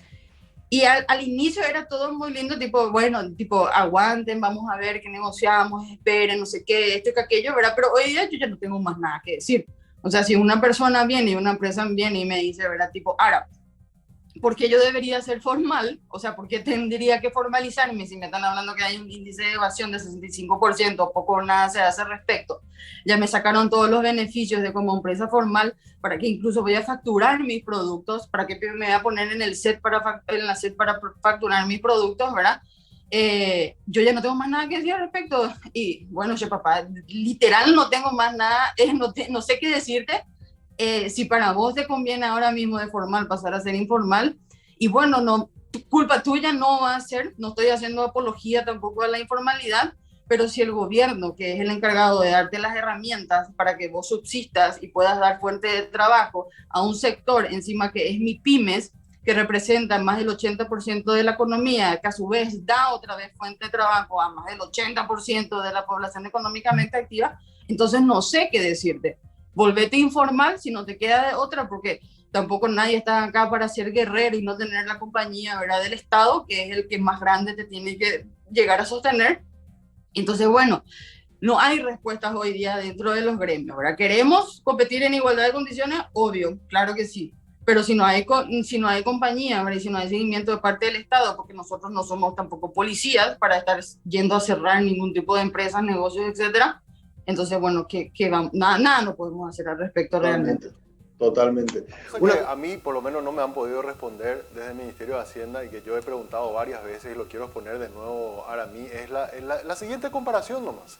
Y al inicio era todo muy lindo, tipo, bueno, tipo, aguanten, vamos a ver qué negociamos, esperen, no sé qué, esto y que aquello, ¿verdad? Pero hoy día yo ya no tengo más nada que decir. O sea, si una persona viene y una empresa viene y me dice, ¿verdad? Tipo, ahora, ¿por qué yo debería ser formal? O sea, ¿por qué tendría que formalizarme si me están hablando que hay un índice de evasión de 65%, poco o nada se hace al respecto? Ya me sacaron todos los beneficios de como empresa formal, para que incluso voy a facturar mis productos, para que me voy a poner en el set en la set para facturar mis productos, ¿verdad? Yo ya no tengo más nada que decir al respecto. Y bueno, che papá, literal no tengo más nada, no sé qué decirte. Si para vos te conviene ahora mismo de formal pasar a ser informal, y bueno, no, culpa tuya no va a ser, no estoy haciendo apología tampoco a la informalidad, pero si el gobierno, que es el encargado de darte las herramientas para que vos subsistas y puedas dar fuente de trabajo a un sector encima que es mi pymes, que representa más del 80% de la economía, que a su vez da otra vez fuente de trabajo a más del 80% de la población económicamente activa, entonces no sé qué decirte. Volvete informal si no te queda de otra, porque tampoco nadie está acá para ser guerrero y no tener la compañía, ¿verdad?, del Estado, que es el que más grande te tiene que llegar a sostener. Entonces, bueno, no hay respuestas hoy día dentro de los gremios, ¿verdad? ¿Queremos competir en igualdad de condiciones? Obvio, claro que sí. Pero si no hay compañía, ¿verdad?, y si no hay seguimiento de parte del Estado, porque nosotros no somos tampoco policías para estar yendo a cerrar ningún tipo de empresas, negocios, etcétera. Entonces, bueno, nada no podemos hacer al respecto realmente. Totalmente. A mí, por lo menos, no me han podido responder desde el Ministerio de Hacienda, y que yo he preguntado varias veces y lo quiero exponer de nuevo ahora a mí, es la siguiente comparación nomás.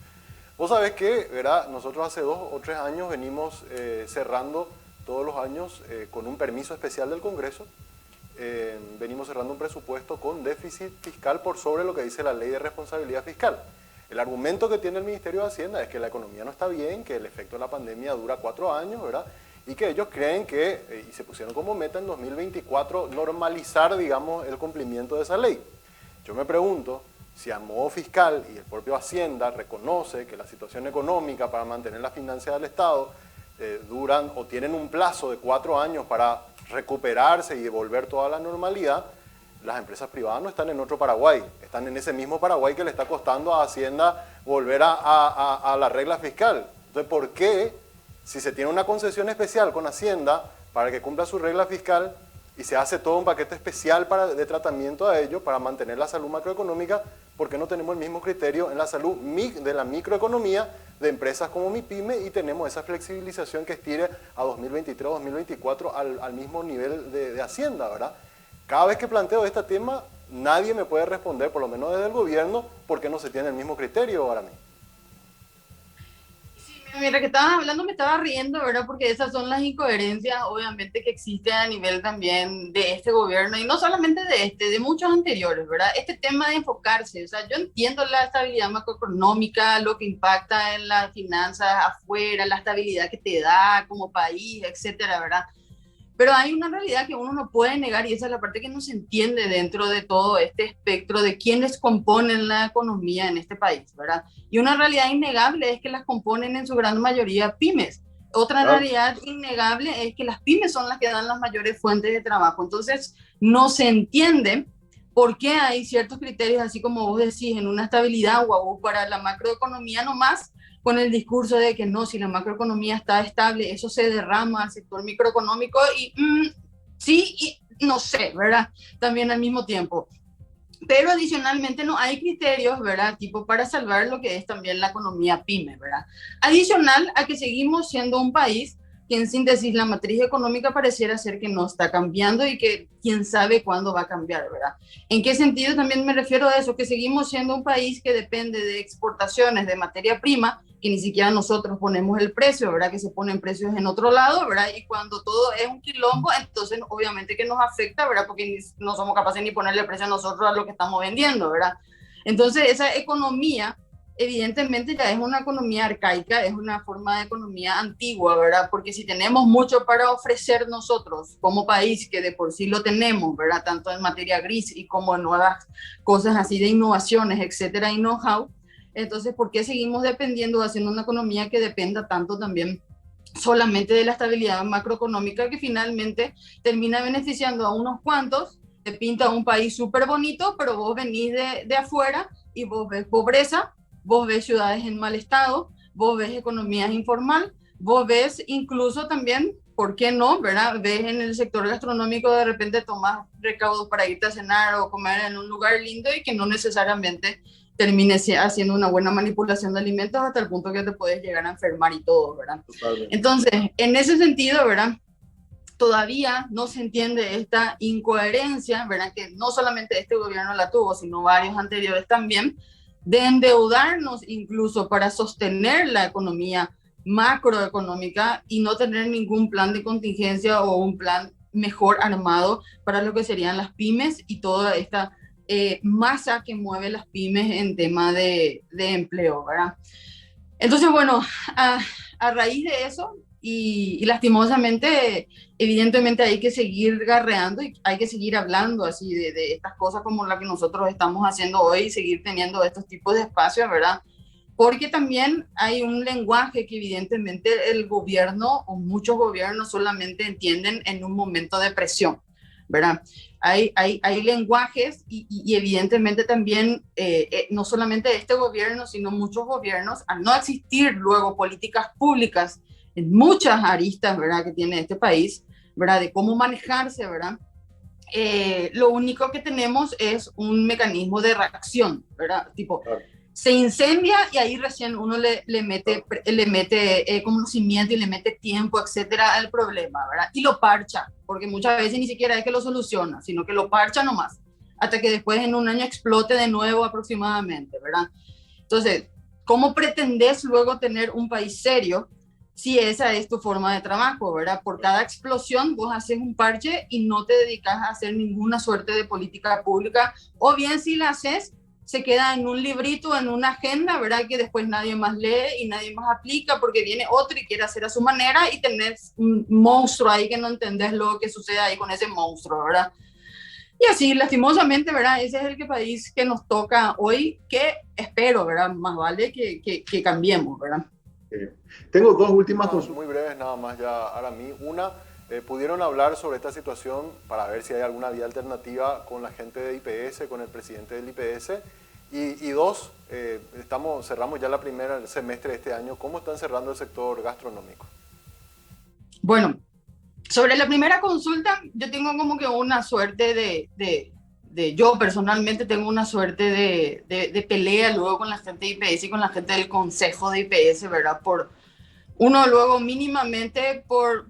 Vos sabés que, ¿verdad?, nosotros hace 2 o 3 años venimos cerrando todos los años con un permiso especial del Congreso, venimos cerrando un presupuesto con déficit fiscal por sobre lo que dice la Ley de Responsabilidad Fiscal. El argumento que tiene el Ministerio de Hacienda es que la economía no está bien, que el efecto de la pandemia dura 4 años, ¿verdad?, y que ellos creen que, y se pusieron como meta en 2024, normalizar, digamos, el cumplimiento de esa ley. Yo me pregunto si a modo fiscal y el propio Hacienda reconoce que la situación económica para mantener las finanzas del Estado duran o tienen un plazo de 4 años para recuperarse y devolver toda la normalidad, las empresas privadas no están en otro Paraguay, están en ese mismo Paraguay que le está costando a Hacienda volver a la regla fiscal. Entonces, ¿por qué, si se tiene una concesión especial con Hacienda para que cumpla su regla fiscal y se hace todo un paquete especial de tratamiento a ello para mantener la salud macroeconómica, por qué no tenemos el mismo criterio en la salud de la microeconomía de empresas como MIPYME y tenemos esa flexibilización que estire a 2023 o 2024 al mismo nivel de Hacienda, ¿verdad? Cada vez que planteo este tema, nadie me puede responder, por lo menos desde el gobierno, por qué no se tiene el mismo criterio ahora mismo. Sí, mira, que estaban hablando, me estaba riendo, ¿verdad? Porque esas son las incoherencias, obviamente, que existen a nivel también de este gobierno, y no solamente de muchos anteriores, ¿verdad? Este tema de enfocarse, o sea, yo entiendo la estabilidad macroeconómica, lo que impacta en las finanzas afuera, la estabilidad que te da como país, etcétera, ¿verdad? Pero hay una realidad que uno no puede negar, y esa es la parte que no se entiende dentro de todo este espectro de quiénes componen la economía en este país, ¿verdad? Y una realidad innegable es que las componen en su gran mayoría pymes. Otra realidad innegable es que las pymes son las que dan las mayores fuentes de trabajo. Entonces, no se entiende por qué hay ciertos criterios, así como vos decís, en una estabilidad o para la macroeconomía nomás, con el discurso de que no, si la macroeconomía está estable, eso se derrama al sector microeconómico, y sí, y no sé, ¿verdad? También al mismo tiempo. Pero adicionalmente no hay criterios, ¿verdad?, tipo para salvar lo que es también la economía pyme, ¿verdad? Adicional a que seguimos siendo un país que, en síntesis, la matriz económica pareciera ser que no está cambiando y que quién sabe cuándo va a cambiar, ¿verdad? ¿En qué sentido también me refiero a eso? Que seguimos siendo un país que depende de exportaciones de materia prima, que ni siquiera nosotros ponemos el precio, ¿verdad? Que se ponen precios en otro lado, ¿verdad? Y cuando todo es un quilombo, entonces obviamente que nos afecta, ¿verdad? Porque no somos capaces ni ponerle precio a nosotros a lo que estamos vendiendo, ¿verdad? Entonces esa economía evidentemente ya es una economía arcaica, es una forma de economía antigua, ¿verdad? Porque si tenemos mucho para ofrecer nosotros como país, que de por sí lo tenemos, ¿verdad? Tanto en materia gris y como en nuevas cosas así de innovaciones, etcétera, y know-how, entonces, ¿por qué seguimos dependiendo, haciendo una economía que dependa tanto también solamente de la estabilidad macroeconómica, que finalmente termina beneficiando a unos cuantos te pinta un país súper bonito, pero vos venís de afuera y vos ves pobreza, vos ves ciudades en mal estado, vos ves economía informal, vos ves incluso también, ¿por qué no? ¿Verdad? Ves en el sector gastronómico de repente tomás recaudos para irte a cenar o comer en un lugar lindo y que no necesariamente termine haciendo una buena manipulación de alimentos hasta el punto que te puedes llegar a enfermar y todo, ¿verdad? Totalmente. Entonces, en ese sentido, ¿verdad? Todavía no se entiende esta incoherencia, ¿verdad? Que no solamente este gobierno la tuvo, sino varios anteriores también, de endeudarnos incluso para sostener la economía macroeconómica y no tener ningún plan de contingencia o un plan mejor armado para lo que serían las pymes y toda esta masa que mueve las pymes en tema de empleo, ¿verdad? Entonces, bueno, a raíz de eso, y lastimosamente, evidentemente hay que seguir garreando y hay que seguir hablando así de estas cosas como la que nosotros estamos haciendo hoy y seguir teniendo estos tipos de espacios, ¿verdad? Porque también hay un lenguaje que evidentemente el gobierno o muchos gobiernos solamente entienden en un momento de presión, ¿verdad? Hay lenguajes y evidentemente también, no solamente este gobierno, sino muchos gobiernos, al no existir luego políticas públicas en muchas aristas, ¿verdad?, que tiene este país, ¿verdad?, de cómo manejarse, ¿verdad? Lo único que tenemos es un mecanismo de reacción, ¿verdad? Tipo, se incendia y ahí recién uno le mete conocimiento y le mete tiempo, etcétera, al problema, ¿verdad? Y lo parcha, porque muchas veces ni siquiera es que lo soluciona, sino que lo parcha nomás, hasta que después en un año explote de nuevo aproximadamente, ¿verdad? Entonces, ¿cómo pretendes luego tener un país serio si esa es tu forma de trabajo, ¿verdad? Por cada explosión vos haces un parche y no te dedicas a hacer ninguna suerte de política pública, o bien si la haces, se queda en un librito, en una agenda, ¿verdad? Que después nadie más lee y nadie más aplica porque viene otro y quiere hacer a su manera y tenés un monstruo ahí que no entendés lo que sucede ahí con ese monstruo, ¿verdad? Y así, lastimosamente, ¿verdad? Ese es el país que nos toca hoy, que espero, ¿verdad? Más vale que cambiemos, ¿verdad? Tengo dos últimas consultas. Muy breves nada más ya, Aramí. Una, ¿pudieron hablar sobre esta situación para ver si hay alguna vía alternativa con la gente de IPS, con el presidente del IPS? Y dos, cerramos ya la primera semestre de este año. ¿Cómo están cerrando el sector gastronómico? Bueno, sobre la primera consulta, yo tengo como que una suerte yo personalmente tengo una suerte de pelea luego con la gente de IPS y con la gente del consejo de IPS, ¿verdad? Uno luego mínimamente por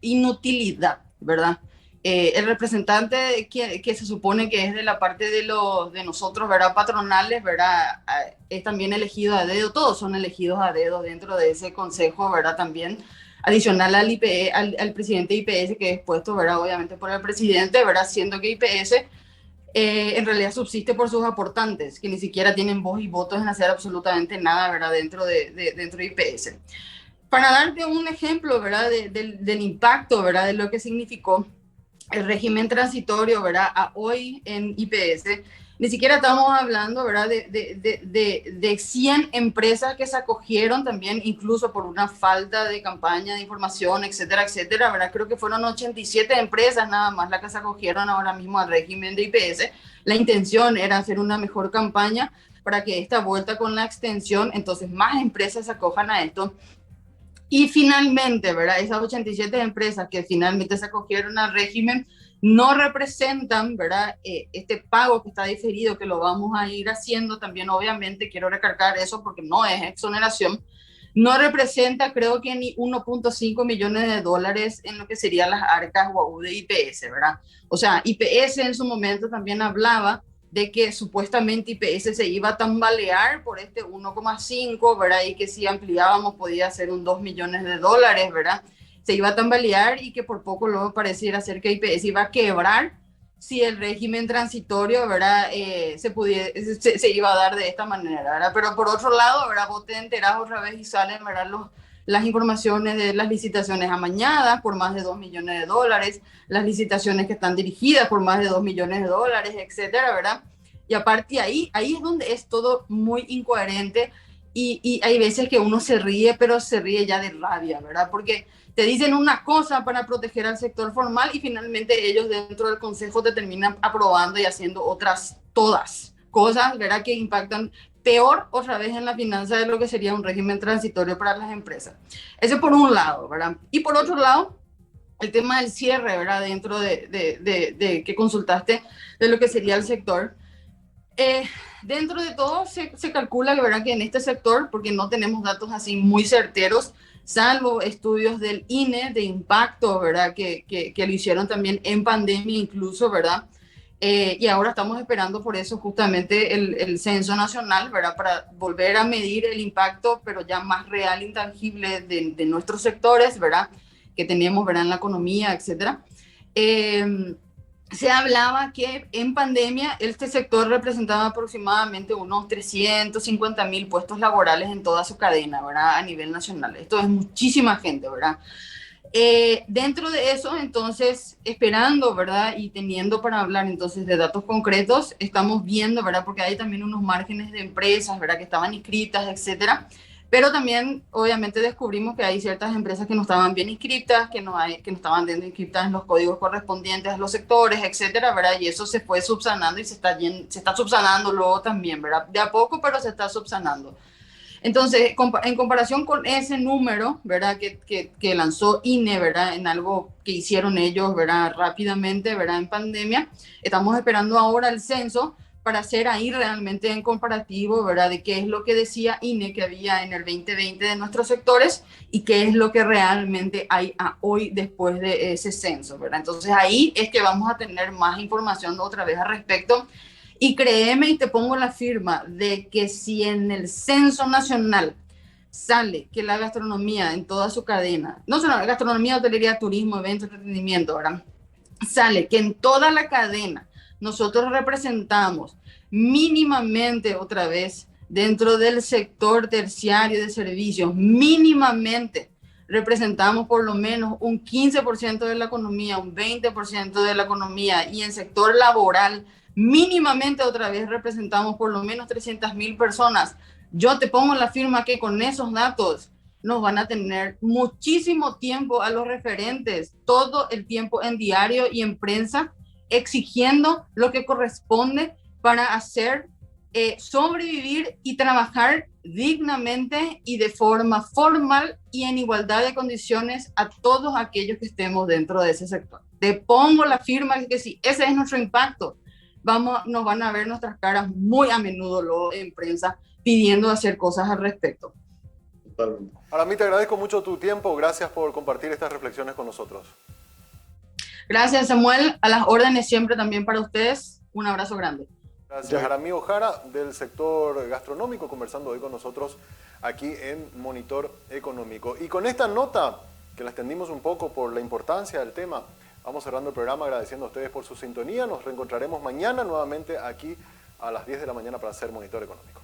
inutilidad, ¿verdad? El representante que se supone que es de la parte de nosotros, ¿verdad? Patronales, ¿verdad? Es también elegido a dedo, todos son elegidos a dedo dentro de ese consejo, ¿verdad? También adicional al presidente de IPS, que es puesto, ¿verdad? Obviamente por el presidente, ¿verdad? Siendo que IPS en realidad subsiste por sus aportantes, que ni siquiera tienen voz y votos en hacer absolutamente nada, ¿verdad? Dentro de IPS. Para darte un ejemplo, ¿verdad? Del impacto, ¿verdad? De lo que significó el régimen transitorio, ¿verdad? A hoy en IPS, ni siquiera estamos hablando, ¿verdad? De 100 empresas que se acogieron también, incluso por una falta de campaña de información, etcétera, etcétera, ¿verdad? Creo que fueron 87 empresas nada más las que se acogieron ahora mismo al régimen de IPS. La intención era hacer una mejor campaña para que esta vuelta con la extensión, entonces más empresas se acojan a esto. Y finalmente, ¿verdad? Esas 87 empresas que finalmente se acogieron al régimen no representan, ¿verdad? Este pago que está diferido, que lo vamos a ir haciendo también, obviamente, quiero recargar eso porque no es exoneración, no representa, creo que ni 1.5 millones de dólares en lo que serían las arcas UAU de IPS, ¿verdad? O sea, IPS en su momento también hablaba de que supuestamente IPS se iba a tambalear por este 1,5, ¿verdad? Y que si ampliábamos podía ser un 2 millones de dólares, ¿verdad? Se iba a tambalear y que por poco luego pareciera ser que IPS iba a quebrar si el régimen transitorio, ¿verdad? Se iba a dar de esta manera, ¿verdad? Pero por otro lado, ¿verdad? Vos te enterás otra vez y salen, ¿verdad? Las informaciones de las licitaciones amañadas por más de 2 millones de dólares, las licitaciones que están dirigidas por más de 2 millones de dólares, etcétera, ¿verdad? Y aparte ahí es donde es todo muy incoherente y hay veces que uno se ríe, pero se ríe ya de rabia, ¿verdad? Porque te dicen una cosa para proteger al sector formal y finalmente ellos dentro del consejo te terminan aprobando y haciendo otras, todas cosas, ¿verdad? Que impactan peor otra vez en la finanza de lo que sería un régimen transitorio para las empresas. Eso por un lado, ¿verdad? Y por otro lado, el tema del cierre, ¿verdad? Dentro de que consultaste de lo que sería el sector. Dentro de todo se calcula ¿verdad? Que en este sector, porque no tenemos datos así muy certeros, salvo estudios del INE de impacto, ¿verdad? Que lo hicieron también en pandemia incluso, ¿verdad? Y ahora estamos esperando por eso justamente el censo nacional, ¿verdad? Para volver a medir el impacto, pero ya más real, intangible de nuestros sectores, ¿verdad? Que tenemos, ¿verdad? En la economía, etcétera. Se hablaba que en pandemia este sector representaba aproximadamente unos 350.000 puestos laborales en toda su cadena, ¿verdad? A nivel nacional. Esto es muchísima gente, ¿verdad? Dentro de eso, entonces, esperando, ¿verdad? Y teniendo para hablar entonces de datos concretos, estamos viendo, ¿verdad? Porque hay también unos márgenes de empresas, ¿verdad? Que estaban inscritas, etcétera. Pero también, obviamente, descubrimos que hay ciertas empresas que no estaban bien inscritas, que no estaban bien inscritas en los códigos correspondientes a los sectores, etcétera, ¿verdad? Y eso se fue subsanando y se está subsanando luego también, ¿verdad? De a poco, pero se está subsanando. Entonces, en comparación con ese número, ¿verdad? Que lanzó INE, ¿verdad? En algo que hicieron ellos, ¿verdad? Rápidamente, ¿verdad? En pandemia, estamos esperando ahora el censo para hacer ahí realmente en comparativo, ¿verdad? De qué es lo que decía INE que había en el 2020 de nuestros sectores y qué es lo que realmente hay hoy después de ese censo, ¿verdad? Entonces ahí es que vamos a tener más información otra vez al respecto. Y créeme y te pongo la firma de que si en el censo nacional sale que la gastronomía en toda su cadena, no solo la gastronomía, hotelería, turismo, eventos, entretenimiento, ¿verdad? Sale que en toda la cadena nosotros representamos mínimamente otra vez dentro del sector terciario de servicios, mínimamente representamos por lo menos un 15% de la economía, un 20% de la economía y en sector laboral mínimamente otra vez representamos por lo menos 300.000 personas. Yo te pongo la firma que con esos datos nos van a tener muchísimo tiempo a los referentes, todo el tiempo en diario y en prensa, exigiendo lo que corresponde para hacer sobrevivir y trabajar dignamente y de forma formal y en igualdad de condiciones a todos aquellos que estemos dentro de ese sector. Te pongo la firma que sí, ese es nuestro impacto. Nos van a ver nuestras caras muy a menudo luego en prensa pidiendo hacer cosas al respecto. Totalmente. Ahora, a mí te agradezco mucho tu tiempo. Gracias por compartir estas reflexiones con nosotros. Gracias, Samuel. A las órdenes siempre también para ustedes. Un abrazo grande. Gracias, Aramí Ojara, del sector gastronómico, conversando hoy con nosotros aquí en Monitor Económico. Y con esta nota, que la extendimos un poco por la importancia del tema, vamos cerrando el programa agradeciendo a ustedes por su sintonía. Nos reencontraremos mañana nuevamente aquí a las 10 de la mañana para hacer Monitor Económico.